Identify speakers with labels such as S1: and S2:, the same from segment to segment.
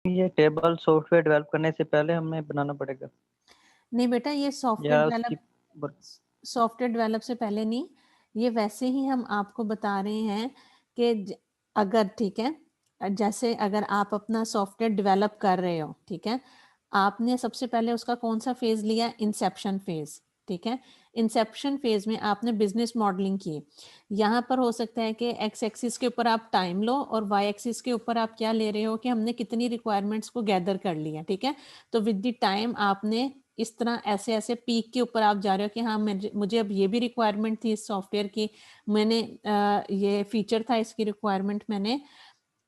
S1: ये table software develop करने से पहले हमें बनाना पड़ेगा
S2: नहीं बेटा, ये
S1: या उसकी
S2: सॉफ्टवेयर डेवलप से पहले नहीं, ये वैसे ही हम आपको बता रहे हैं कि अगर ठीक है, जैसे अगर आप अपना सॉफ्टवेयर डेवलप कर रहे हो, ठीक है, आपने सबसे पहले उसका कौन सा फेज लिया, इंसेप्शन फेज, ठीक है। इंसेप्शन फेज में आपने बिजनेस मॉडलिंग की। यहाँ पर हो सकता है कि एक्स एक्सिस के ऊपर आप टाइम लो और वाई एक्सिस के ऊपर आप क्या ले रहे हो कि हमने कितनी रिक्वायरमेंट्स को गैदर कर लिया, ठीक है। तो विद द टाइम आपने इस तरह ऐसे ऐसे पीक के ऊपर आप जा रहे हो कि हाँ मुझे अब ये भी रिक्वायरमेंट थी इस सॉफ्टवेयर की, मैंने ये फीचर था इसकी रिक्वायरमेंट मैंने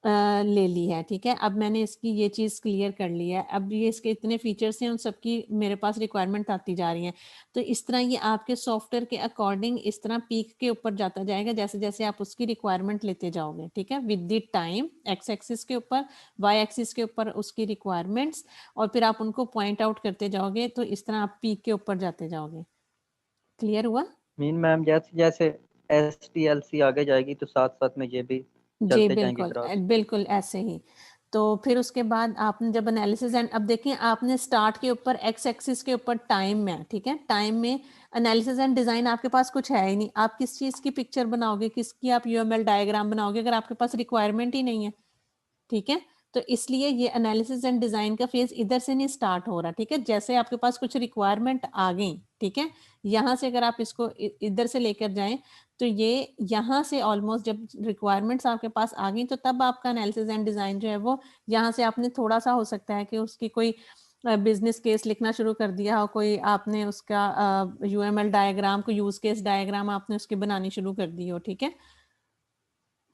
S2: ले ली है, ठीक है। अब मैंने इसकी ये चीज़ क्लियर कर ली है, अब ये इसके इतने फीचर्स हैं, उन सबकी मेरे पास रिक्वायरमेंट आती जा रही हैं। तो इस तरह ये आपके सॉफ्टवेयर के अकॉर्डिंग इस तरह पीक के ऊपर जाता जाएगा जैसे जैसे आप उसकी रिक्वायरमेंट लेते जाओगे, ठीक है। With the time x axis के ऊपर, वाई एक्सिस के ऊपर उसकी रिक्वायरमेंट्स, और फिर आप उनको पॉइंट आउट करते जाओगे, तो इस तरह आप पीक के ऊपर जाते जाओगे। क्लियर हुआ?
S1: मीन मैम जैसे जैसे SDLC आगे जाएगी तो साथ साथ में ये भी
S2: जी
S1: चलते जाएंगे
S2: बिल्कुल,
S1: ग्राफ।
S2: बिल्कुल ऐसे ही। तो फिर उसके बाद आपने जब एनालिसिस एंड, अब देखिए आपने स्टार्ट के ऊपर एक्स एक्सिस के ऊपर टाइम में, ठीक है, टाइम में एनालिसिस एंड डिजाइन आपके पास कुछ है ही नहीं, आप किस चीज की पिक्चर बनाओगे, किसकी आप यूएमएल डायग्राम बनाओगे अगर आपके पास रिक्वायरमेंट ही नहीं है, ठीक है। तो इसलिए ये एनालिसिस एंड डिजाइन का फेज इधर से नहीं स्टार्ट हो रहा, ठीक है। जैसे आपके पास कुछ रिक्वायरमेंट आ गई, ठीक है, यहाँ से अगर आप इसको इधर से लेकर जाएं, तो ये यहाँ से ऑलमोस्ट जब रिक्वायरमेंट्स आपके पास आ गई, तो तब आपका एनालिसिस एंड डिजाइन जो है वो यहाँ से आपने थोड़ा सा हो सकता है कि उसकी कोई बिजनेस केस लिखना शुरू कर दिया हो, कोई आपने उसका यूएमएल डायग्राम को यूज केस डायग्राम आपने उसकी बनानी शुरू कर दी हो, ठीक है।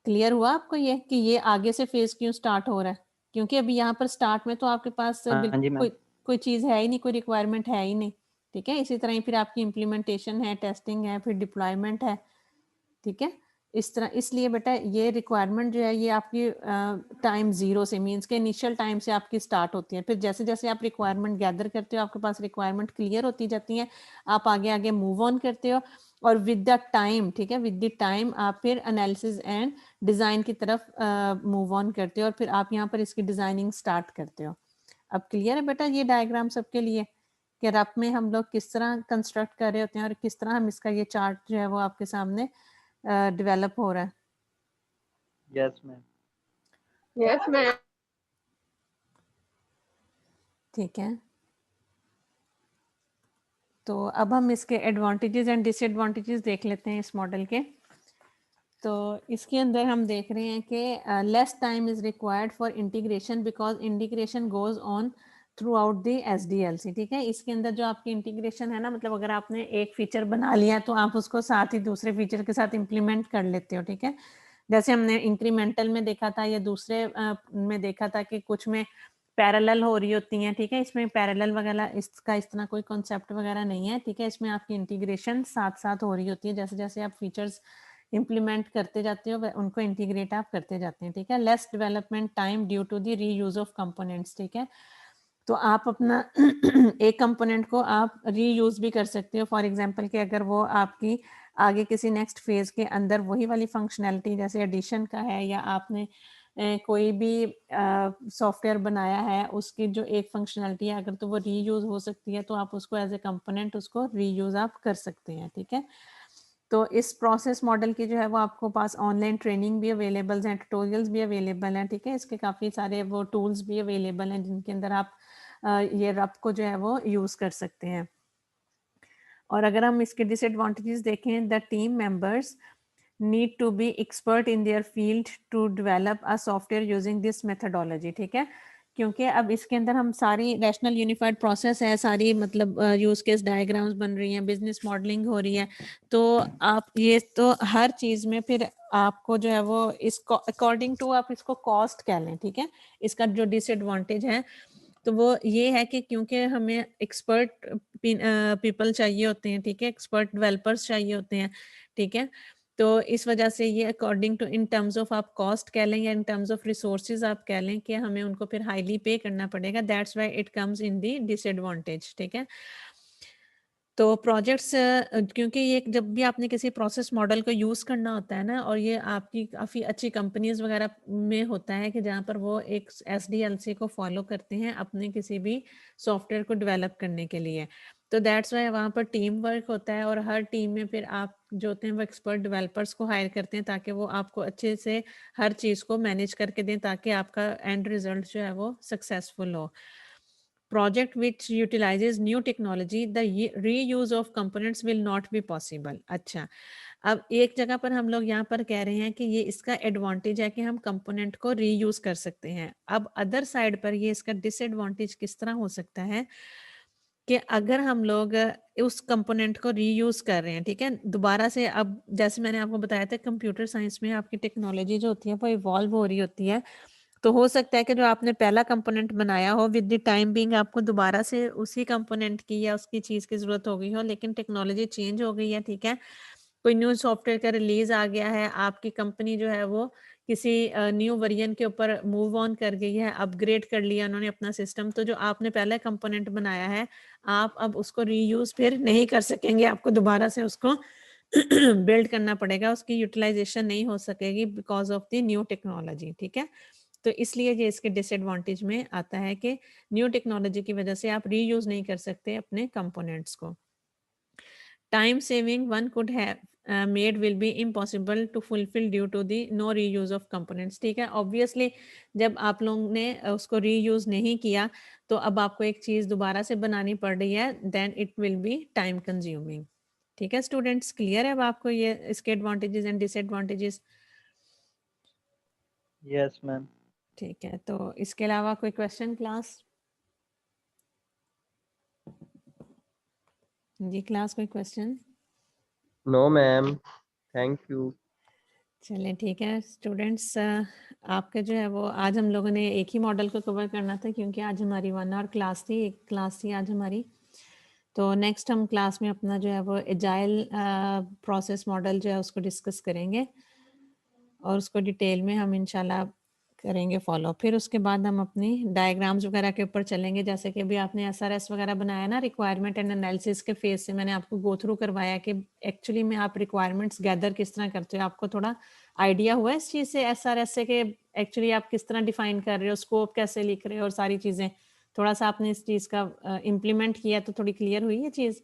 S2: क्लियर हुआ आपको ये कि ये आगे से फेज क्यों स्टार्ट हो रहा है? क्योंकि अभी यहाँ पर स्टार्ट में तो आपके पास
S1: हाँ जी मैम।
S2: कोई कोई चीज़ है ही नहीं, कोई रिक्वायरमेंट है ही नहीं, ठीक है। इसी तरह ही फिर आपकी इम्प्लीमेंटेशन है, टेस्टिंग है, फिर डिप्लॉयमेंट है, ठीक है। इस तरह इसलिए बेटा ये रिक्वायरमेंट जो है ये आपकी टाइम जीरो से, मीन्स के इनिशियल टाइम से आपकी स्टार्ट होती है। फिर जैसे जैसे आप रिक्वायरमेंट गैदर करते हो, आपके पास रिक्वायरमेंट क्लियर होती जाती हैं, आप आगे आगे मूव ऑन करते हो, और विद द टाइम, ठीक है, विद द टाइम आप फिर एनालिसिस एंड डिज़ाइन की तरफ मूव ऑन करते हो, और फिर आप यहाँ पर इसकी डिज़ाइनिंग स्टार्ट करते हो। अब क्लियर है बेटा ये डायग्राम सबके लिए कि रफ में हम लोग किस तरह कंस्ट्रक्ट कर रहे होते हैं और किस तरह हम इसका ये चार्ट जो है वो आपके सामने डेवलप हो रहा है।
S1: Yes ma'am.
S3: Yes ma'am.
S2: ठीक है, तो अब हम इसके एडवांटेजेस एंड डिसएडवांटेजेस देख लेते हैं इस मॉडल के। तो इसके अंदर हम देख रहे हैं कि less time is required for integration because integration goes on through out the SDLC, ठीक है। इसके अंदर जो आपकी इंटीग्रेशन है ना, मतलब अगर आपने एक फीचर बना लिया तो आप उसको साथ ही दूसरे फीचर के साथ इम्प्लीमेंट कर लेते हो, ठीक है। जैसे हमने इंक्रीमेंटल में देखा था या दूसरे में देखा था कि कुछ में पैरेलल हो रही होती हैं, ठीक है। इसमें पैरेलल वगैरह इसका इस तरह कोई कॉन्सेप्ट वगैरह नहीं है, ठीक है। इसमें आपकी इंटीग्रेशन साथ साथ हो रही होती है, जैसे जैसे आप फीचर्स इम्प्लीमेंट करते जाते हो उनको इंटीग्रेट आप करते जाते हैं, ठीक है। Less development time due to the reuse of components, ठीक है। तो आप अपना एक कंपोनेंट को आप रीयूज भी कर सकते हो, फॉर एग्जांपल कि अगर वो आपकी आगे किसी नेक्स्ट फेज के अंदर वही वाली फंक्शनैलिटी जैसे एडिशन का है, या आपने कोई भी सॉफ्टवेयर बनाया है उसकी जो एक फंक्शनैलिटी है, अगर तो वो रीयूज हो सकती है तो आप उसको एज ए कंपोनेंट उसको रीयूज आप कर सकते हैं, ठीक है। तो इस प्रोसेस मॉडल की जो है वो आपको पास ऑनलाइन ट्रेनिंग भी अवेलेबल हैं, ट्यूटोरियल्स भी अवेलेबल हैं, ठीक है। इसके काफ़ी सारे वो टूल्स भी अवेलेबल हैं जिनके अंदर आप ये रफ को जो है वो यूज़ कर सकते हैं। और अगर हम इसके डिसएडवांटेजेस देखें, the team members need to be expert in their field to develop a software using this methodology, ठीक है। क्योंकि अब इसके अंदर हम सारी रैशनल यूनिफाइड प्रोसेस है, सारी मतलब यूज केस डायग्राम्स बन रही हैं, बिजनेस मॉडलिंग हो रही है, तो आप ये तो हर चीज में फिर आपको जो है वो इसको अकॉर्डिंग टू आप इसको कॉस्ट कह लें, ठीक है। इसका जो डिसएडवांटेज है तो वो ये है कि क्योंकि हमें एक्सपर्ट पीपल चाहिए होते हैं, ठीक है, एक्सपर्ट डेवलपर्स चाहिए होते हैं, ठीक है। तो इस वजह से ये according to in terms of आप कॉस्ट कह लें या इन टर्म्स ऑफ रिसोर्सेज आप कह लें कि हमें उनको फिर हाईली पे करना पड़ेगा, that's why it comes in the disadvantage, ठीक है। तो प्रोजेक्ट्स क्योंकि ये जब भी आपने किसी प्रोसेस मॉडल को यूज़ करना होता है ना, और ये आपकी काफ़ी अच्छी कंपनीज वगैरह में होता है कि जहाँ पर वो एक SDLC को फॉलो करते हैं अपने किसी भी सॉफ्टवेयर को डेवलप करने के लिए। तो दैट्स वाई वहाँ पर टीम वर्क होता है, और हर टीम में फिर आप जो होते हैं वो एक्सपर्ट डेवलपर्स को हायर करते हैं ताकि वो आपको अच्छे से हर चीज़ को मैनेज करके दें ताकि आपका एंड रिजल्ट जो है वो सक्सेसफुल हो। Project which utilizes new technology, the reuse of components will not be possible. अच्छा, अब एक जगह पर हम लोग यहाँ पर कह रहे हैं कि ये इसका एडवांटेज है कि हम कंपोनेंट को रीयूज कर सकते हैं। अब अदर साइड पर ये इसका डिसएडवांटेज किस तरह हो सकता है कि अगर हम लोग उस कंपोनेंट को रीयूज कर रहे हैं, ठीक है, दोबारा से, अब जैसे मैंने आपको बताया था कंप्यूटर साइंस में आपकी टेक्नोलॉजी जो होती है वो इवॉल्व हो रही होती है, तो हो सकता है कि जो आपने पहला कंपोनेंट बनाया हो विद द टाइम बीइंग आपको दोबारा से उसी कंपोनेंट की या उसकी चीज़ की ज़रूरत हो गई हो, लेकिन टेक्नोलॉजी चेंज हो गई है, ठीक है, कोई न्यू सॉफ्टवेयर का रिलीज आ गया है, आपकी कंपनी जो है वो किसी न्यू वर्जन के ऊपर मूव ऑन कर गई है, अपग्रेड कर लिया उन्होंने अपना सिस्टम, तो जो आपने पहला कंपोनेंट बनाया है आप अब उसको रीयूज फिर नहीं कर सकेंगे, आपको दोबारा से उसको बिल्ड करना पड़ेगा, उसकी यूटिलाइजेशन नहीं हो सकेगी because of the new technology, ठीक है। तो इसलिए ये इसके डिसएडवांटेज में आता है कि न्यू टेक्नोलॉजी की वजह से आप रीयूज नहीं कर सकते अपने कंपोनेंट्स को। Time saving one could have made will be impossible to fulfill due to the no reuse of components, ठीक है। ऑब्वियसली जब आप लोगों ने उसको रीयूज नहीं किया तो अब आपको एक चीज़ दोबारा से बनानी पड़ रही है, then it will be time consuming, ठीक है। स्टूडेंट्स क्लियर है अब आपको ये इसके advantages and disadvantages?
S1: Yes ma'am.
S2: ठीक है, तो इसके अलावा कोई क्वेश्चन क्लास? जी क्लास, कोई question?
S4: No ma'am, thank you.
S2: चलिए ठीक है स्टूडेंट्स, आपके जो है वो आज हम लोगों ने एक ही मॉडल को कवर करना था क्योंकि आज हमारी 1 आवर क्लास थी, एक क्लास थी आज हमारी। तो नेक्स्ट हम क्लास में अपना जो है वो एजाइल प्रोसेस मॉडल जो है उसको डिस्कस करेंगे और उसको डिटेल में हम इंशाल्लाह करेंगे फॉलो। फिर उसके बाद हम अपनी डायग्राम्स वगैरह के ऊपर चलेंगे, जैसे कि अभी आपने SRS वगैरह बनाया ना, रिक्वायरमेंट एंड एनालिसिस के फेज से मैंने आपको गो थ्रू करवाया कि एक्चुअली में आप रिक्वायरमेंट्स गैदर किस तरह करते हो, आपको थोड़ा आइडिया हुआ इस चीज़ से SRS से कि एक्चुअली आप किस तरह डिफाइन कर रहे हो, स्कोप कैसे लिख रहे हो और सारी चीज़ें, थोड़ा सा आपने इस चीज़ का इम्प्लीमेंट किया तो थोड़ी क्लियर हुई ये चीज़?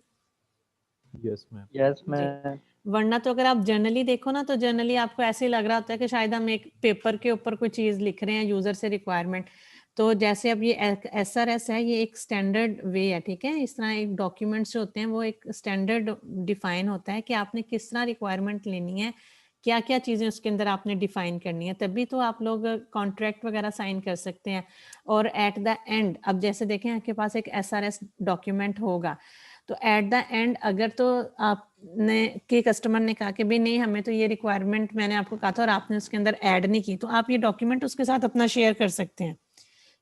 S5: Yes ma'am.
S1: यस
S2: जी।
S1: मैम।
S2: वरना तो अगर आप जर्नली देखो ना तो जर्नली आपको ऐसे ही लग रहा होता है कि शायद हम एक पेपर के ऊपर कोई चीज़ लिख रहे हैं यूज़र से रिक्वायरमेंट। तो जैसे अब ये SRS है, ये एक स्टैंडर्ड वे है, ठीक है। इस तरह एक डॉक्यूमेंट्स जो होते हैं वो एक स्टैंडर्ड डिफाइन होता है कि आपने किस तरह रिक्वायरमेंट लेनी है, क्या क्या चीज़ें उसके अंदर आपने डिफाइन करनी है, तभी तो आप लोग कॉन्ट्रैक्ट वगैरह साइन कर सकते हैं। और एट द एंड अब जैसे देखें आपके पास एक SRS डॉक्यूमेंट होगा, तो एट द एंड अगर तो आपने के कस्टमर ने कहा कि भाई नहीं हमें तो ये रिक्वायरमेंट मैंने आपको कहा था और आपने उसके अंदर ऐड नहीं की, तो आप ये डॉक्यूमेंट उसके साथ अपना शेयर कर सकते हैं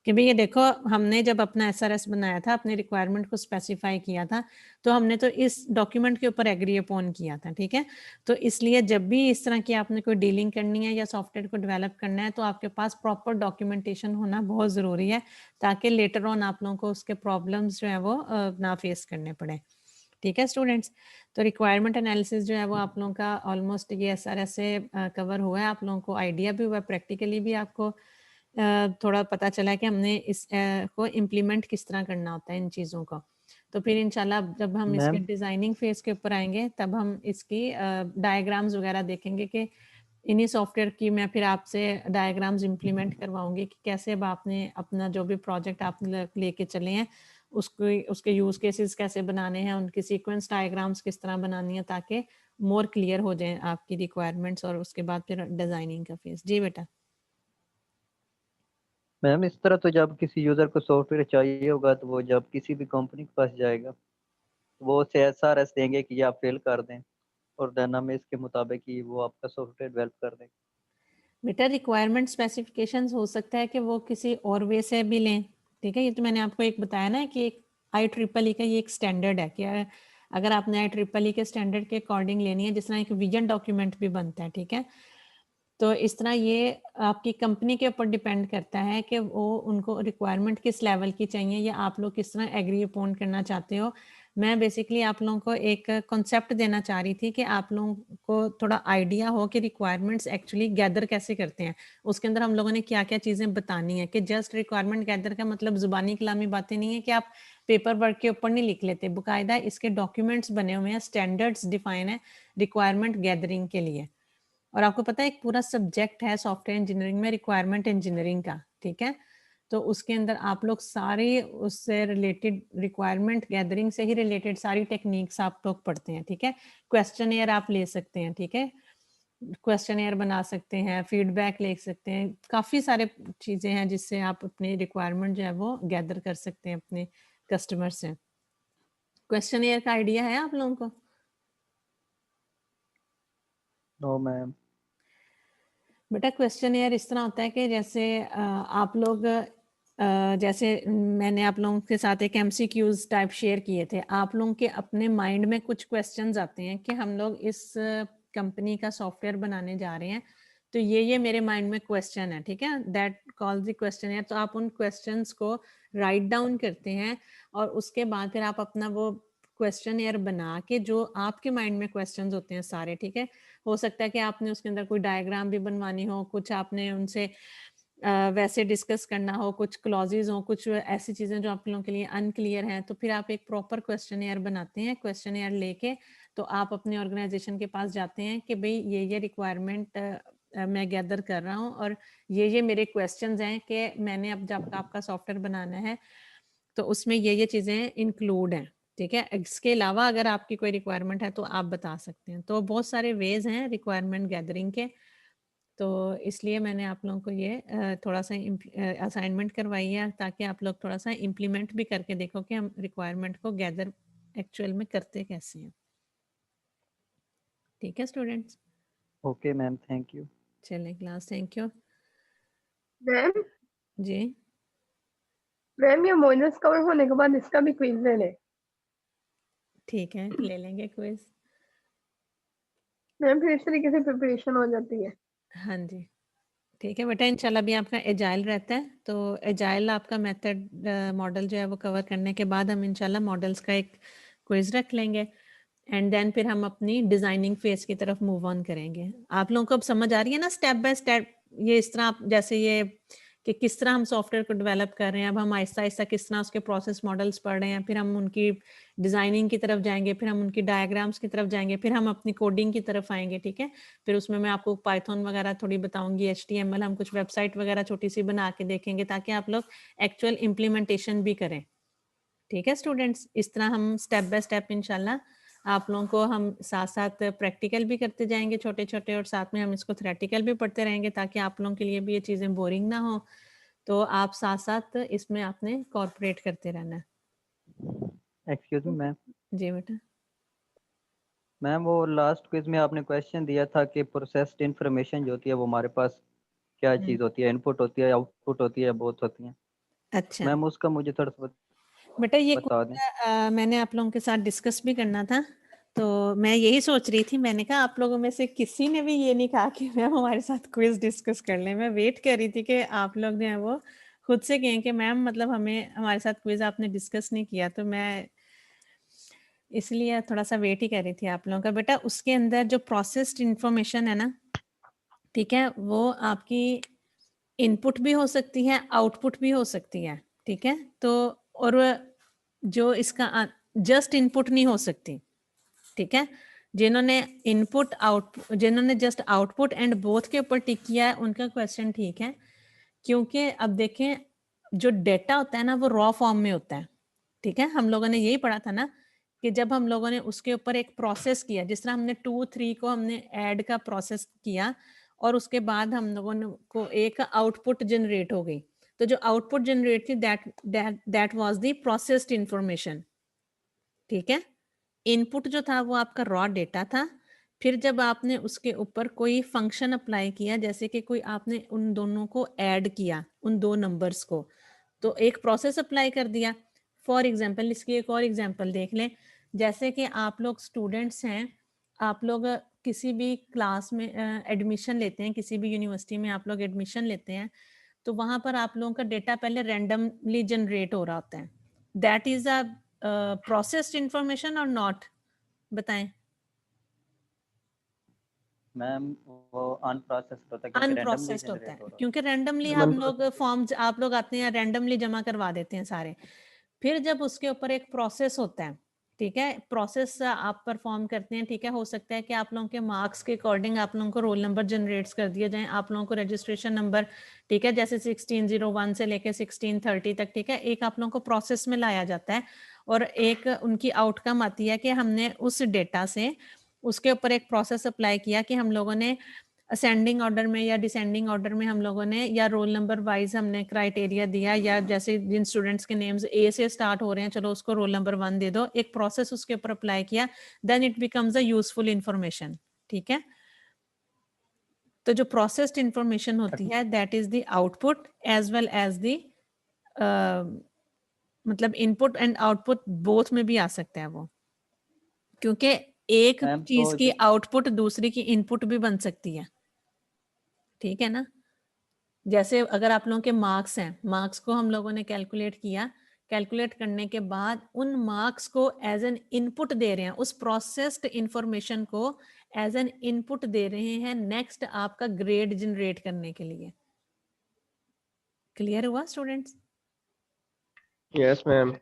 S2: कि भाई ये देखो हमने जब अपना SRS बनाया था, अपने रिक्वायरमेंट को स्पेसिफाई किया था, तो हमने तो इस डॉक्यूमेंट के ऊपर एग्री अपॉन किया था, ठीक है। तो इसलिए जब भी इस तरह की आपने कोई डीलिंग करनी है या सॉफ्टवेयर को डेवलप करना है तो आपके पास प्रॉपर डॉक्यूमेंटेशन होना बहुत ज़रूरी है ताकि लेटर ऑन आप लोगों को उसके प्रॉब्लम्स जो है वो ना फेस करने पड़े, ठीक है स्टूडेंट्स। तो रिक्वायरमेंट एनालिसिस जो है वो आप लोगों का ऑलमोस्ट ये SRS से कवर हुआ है, आप लोगों को आइडिया भी हुआ, प्रैक्टिकली भी आपको थोड़ा पता चला कि हमने इस को इम्प्लीमेंट किस तरह करना होता है इन चीज़ों को। तो फिर इंशाल्लाह जब हम इसके
S1: मैम
S2: डिज़ाइनिंग फेज के ऊपर आएंगे तब हम इसकी डायग्राम्स वगैरह देखेंगे कि इन्हीं सॉफ्टवेयर की मैं फिर आपसे डायग्राम्स इम्प्लीमेंट करवाऊंगी कि कैसे अब आपने अपना जो भी प्रोजेक्ट आप लेके चले हैं उसको उसके यूज़ केसेस कैसे बनाने हैं, उनकी सीक्वेंस डायग्राम्स किस तरह बनानी है ताकि मोर क्लियर हो जाए आपकी रिक्वायरमेंट्स और उसके बाद फिर डिज़ाइनिंग का फेज। जी बेटा।
S1: मैम इस तरह तो जब किसी यूजर को सॉफ्टवेयर चाहिए होगा तो वो जब किसी भी कंपनी के पास जाएगा तो वो उसे SRS देंगे कि ये आप फिल कर दें और देन हमें इसके मुताबिक ही वो आपका सॉफ्टवेयर डेवलप कर देंगे।
S2: बेटा रिक्वायरमेंट स्पेसिफिकेशंस हो सकता है कि वो किसी और वे से भी लें, ठीक है। ये तो मैंने आपको एक बताया ना कि एक IEEE का ये एक स्टैंडर्ड है कि अगर आपने IEEE के स्टैंडर्ड के अकॉर्डिंग लेनी है, जिस तरह एक विजन डॉक्यूमेंट भी बनता है, ठीक है। तो इस तरह ये आपकी कंपनी के ऊपर डिपेंड करता है कि वो उनको रिक्वायरमेंट किस लेवल की चाहिए या आप लोग किस तरह एग्री अपॉन करना चाहते हो मैं बेसिकली आप लोगों को एक कॉन्सेप्ट देना चाह रही थी कि आप लोगों को थोड़ा आइडिया हो कि रिक्वायरमेंट्स एक्चुअली गैदर कैसे करते हैं। उसके अंदर हम लोगों ने क्या-क्या चीज़ें बतानी है कि जस्ट रिक्वायरमेंट गैदर का मतलब ज़ुबानी कलामी बातें नहीं है कि आप पेपर वर्क के ऊपर नहीं लिख लेते। बाकायदा इसके डॉक्यूमेंट्स बने हुए हैं, स्टैंडर्ड्स डिफाइन है रिक्वायरमेंट गैदरिंग के लिए। और आपको पता है एक पूरा सब्जेक्ट है सॉफ्टवेयर इंजीनियरिंग में रिक्वायरमेंट इंजीनियरिंग का, ठीक है? तो उसके अंदर आप लोग सारे उससे रिलेटेड रिक्वायरमेंट गैदरिंग से ही रिलेटेड सारी टेक्निक्स आप लोग पढ़ते हैं, ठीक है? क्वेश्चनियर आप ले सकते हैं, ठीक है? क्वेश्चनियर बना सकते हैं, फीडबैक ले सकते हैं, काफ़ी सारे चीज़ें हैं जिससे आप अपनी रिक्वायरमेंट जो है वो गैदर कर सकते हैं अपने कस्टमर से। क्वेश्चनियर का आइडिया है आप लोगों को?
S1: No ma'am.
S2: बेटा क्वेश्चनियर इस तरह होता है कि जैसे आप लोग जैसे मैंने आप लोगों के साथ एक एमसीक्यूज टाइप शेयर किए थे। आप लोगों के अपने माइंड में कुछ क्वेश्चंस आते हैं कि हम लोग इस कंपनी का सॉफ्टवेयर बनाने जा रहे हैं, तो ये मेरे माइंड में क्वेश्चन है, ठीक है? That call the questionnaire. तो आप उन क्वेश्चंस को राइट डाउन करते हैं और उसके बाद फिर आप अपना वो क्वेश्चनियर बना के जो आपके माइंड में क्वेश्चंस होते हैं सारे, ठीक है? हो सकता है कि आपने उसके अंदर कोई डायग्राम भी बनवानी हो, कुछ आपने उनसे वैसे डिस्कस करना हो, कुछ क्लॉजेज हो, कुछ ऐसी चीज़ें जो आप लोगों के लिए अनक्लियर हैं, तो फिर आप एक प्रॉपर क्वेश्चनियर बनाते हैं। क्वेश्चनियर लेके तो आप अपने ऑर्गेनाइजेशन के पास जाते हैं कि भाई ये रिक्वायरमेंट मैं गैदर कर रहा हूँ और ये मेरे क्वेश्चंस हैं कि मैंने अब जब आपका सॉफ्टवेयर बनाना है तो उसमें ये चीज़ें इंक्लूड हैं, ठीक है? इसके अलावा अगर आपकी कोई रिक्वायरमेंट है तो आप बता सकते हैं। तो बहुत सारे वेज हैं रिक्वायरमेंट गैदरिंग के, तो इसलिए मैंने आप लोगों को ये थोड़ा सा असाइनमेंट करवाई है ताकि आप लोग थोड़ा सा इम्प्लीमेंट भी करके देखो कि हम रिक्वायरमेंट को गैदर एक्चुअल में करते कैसे हैं। ठीक है students?
S1: Okay ma'am, thank you.
S2: चलें क्लास, थैंक यू
S3: मैम
S2: जी।
S3: मैम ये मॉड्यूल्स कवर होने के बाद इसका भी क्विज ले लें।
S2: ठीक है, ले लेंगे क्विज।
S3: मैम फिर इस तरीके से प्रिपरेशन हो जाती है।
S2: हाँ जी, ठीक है बेटा। इंशाल्लाह भी आपका एजाइल रहता है, तो एजाइल आपका मेथड मॉडल जो है वो कवर करने के बाद हम इंशाल्लाह मॉडल्स का एक क्विज रख लेंगे एंड देन फिर हम अपनी डिजाइनिंग फेज की तरफ मूव ऑन करेंगे। आप लोगों को अब समझ आ रही है ना स्टेप बाय स्टेप, ये इस तरह आप जैसे ये कि किस तरह हम सॉफ्टवेयर को डेवलप कर रहे हैं, अब हम आहिस्ता आहिस्ता किस तरह उसके प्रोसेस मॉडल्स पढ़ रहे हैं, फिर हम उनकी डिजाइनिंग की तरफ जाएंगे, फिर हम उनकी डायग्राम्स की तरफ जाएंगे, फिर हम अपनी कोडिंग की तरफ आएंगे, ठीक है? फिर उसमें मैं आपको पाइथन वगैरह थोड़ी बताऊंगी, HTML, हम कुछ वेबसाइट वगैरह छोटी सी बना के देखेंगे ताकि आप लोग एक्चुअल इम्प्लीमेंटेशन भी करें। ठीक है स्टूडेंट्स? इस तरह हम स्टेप बाय स्टेप इंशाल्लाह आप लोगों को हम साथ साथ प्रैक्टिकल भी करते जाएंगे छोटे छोटे, और साथ में हम इसको थ्योरेटिकल भी पढ़ते रहेंगे ताकि आप लोगों के लिए भी ये चीज़ें बोरिंग ना हो। तो आप साथ साथ इसमें आपने कॉर्पोरेट करते रहना है।
S1: Excuse me ma'am.
S2: जी बेटा।
S1: मैम वो लास्ट क्विज में आपने क्वेश्चन दिया था कि प्रोसेस्ड इंफॉर्मेशन जो होती है वो हमारे पास क्या चीज़ होती है, इनपुट होती है, आउटपुट होती है, बोथ होती हैं।
S2: अच्छा
S1: मैम उसका मुझे थोड़ा सा
S2: बेटा, ये
S1: बता दें।
S2: मैंने आप लोगों के साथ डिस्कस भी करना था, तो मैं यही सोच रही थी। मैंने कहा आप लोगों में से किसी ने भी ये नहीं कहा कि मैम हमारे साथ क्विज डिस्कस कर लें। मैं वेट कर रही थी कि आप लोग जो है वो खुद से कहें कि मैम मतलब हमें हमारे साथ क्विज आपने डिस्कस नहीं किया, तो मैं इसलिए थोड़ा सा वेट ही कर रही थी आप लोगों का। बेटा उसके अंदर जो प्रोसेस्ड इंफॉर्मेशन है ना, ठीक है, वो आपकी इनपुट भी हो सकती है, आउटपुट भी हो सकती है, ठीक है? तो और जो इसका जस्ट इनपुट नहीं हो सकती, ठीक है? जिन्होंने इनपुट आउट जिन्होंने जस्ट आउटपुट एंड बोथ के ऊपर टिक किया है उनका क्वेश्चन ठीक है, क्योंकि अब देखें जो डेटा होता है ना वो रॉ फॉर्म में होता है, ठीक है? हम लोगों ने यही पढ़ा था ना कि जब हम लोगों ने उसके ऊपर एक प्रोसेस किया, जिस तरह हमने 2 3 को हमने ऐड का प्रोसेस किया और उसके बाद हम लोगों ने को एक आउटपुट जनरेट हो गई, तो जो आउटपुट जनरेट थी that was the processed information, ठीक है? इनपुट जो था वो आपका रॉ डेटा था। फिर जब आपने उसके ऊपर कोई फंक्शन अप्लाई किया, जैसे कि कोई आपने उन दोनों को ऐड किया, उन दो नंबर्स को, तो एक प्रोसेस अप्लाई कर दिया। फॉर एग्जांपल इसकी एक और एग्जांपल देख लें, जैसे कि आप लोग स्टूडेंट्स हैं, आप लोग किसी भी क्लास में एडमिशन लेते हैं, किसी भी यूनिवर्सिटी में आप लोग एडमिशन लेते हैं, तो वहाँ पर आप लोगों का डेटा पहले रैंडमली जनरेट हो रहा होता है। That is a processed information और नॉट, बताएं।
S1: मैम वो अनप्रोसेस्ड होता है क्योंकि रैंडमली
S2: अनप्रोसेस्ड होता
S1: जनरेट हो
S2: है
S1: रहा
S2: क्योंकि रैंडमली हम लोग फॉर्म्स आप लोग आते हैं रैंडमली जमा करवा देते हैं सारे, फिर जब उसके ऊपर एक प्रोसेस होता है, ठीक है, प्रोसेस आप परफॉर्म करते हैं, ठीक है, हो सकता है कि आप लोगों के मार्क्स के अकॉर्डिंग आप लोगों को रोल नंबर जनरेट्स कर दिए जाएं, आप लोगों को रजिस्ट्रेशन नंबर, ठीक है, जैसे 1601 से लेके 1630 तक, ठीक है, एक आप लोगों को प्रोसेस में लाया जाता है और एक उनकी आउटकम आती है कि हमने उस डेटा से उसके ऊपर एक प्रोसेस अप्लाई किया कि हम लोगों ने असेंडिंग ऑर्डर में या डिसेंडिंग ऑर्डर में हम लोगों ने या रोल नंबर वाइज हमने क्राइटेरिया दिया, या जैसे जिन स्टूडेंट्स के नेम्स ए से स्टार्ट हो रहे हैं चलो उसको रोल नंबर 1 दे दो, एक प्रोसेस उसके ऊपर अप्लाई किया, then it becomes a useful information, ठीक है। तो जो प्रोसेस्ड इंफॉर्मेशन होती है that is the output as well as the मतलब इनपुट एंड आउटपुट बोथ में भी आ सकता है वो, क्योंकि एक
S1: मैम
S2: चीज
S1: तो
S2: की आउटपुट दूसरी की इनपुट भी बन सकती है, ठीक है ना। जैसे अगर आप लोगों के मार्क्स हैं, मार्क्स को हम लोगों ने कैलकुलेट किया, कैलकुलेट करने के बाद उन मार्क्स को एज एन इनपुट दे रहे हैं, उस प्रोसेस्ड इंफॉर्मेशन को एज एन इनपुट दे रहे हैं नेक्स्ट आपका ग्रेड जनरेट करने के लिए। क्लियर हुआ students?
S4: Yes ma'am.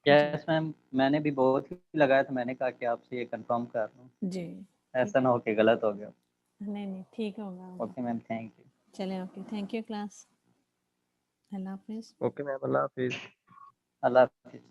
S1: Yes ma'am, मैंने भी बहुत ही लगाया था, मैंने कहा कि आपसे ये कंफर्म कर लूं,
S2: जी
S1: ऐसा ना हो कि गलत हो गया।
S2: नहीं नहीं ठीक होगा।
S1: Okay ma'am, thank you.
S2: चले ओके, थैंक यू क्लास, अल्लाह हाफिज।
S4: ओके मैम, अल्लाह हाफिज।
S1: अल्लाह हाफिज़।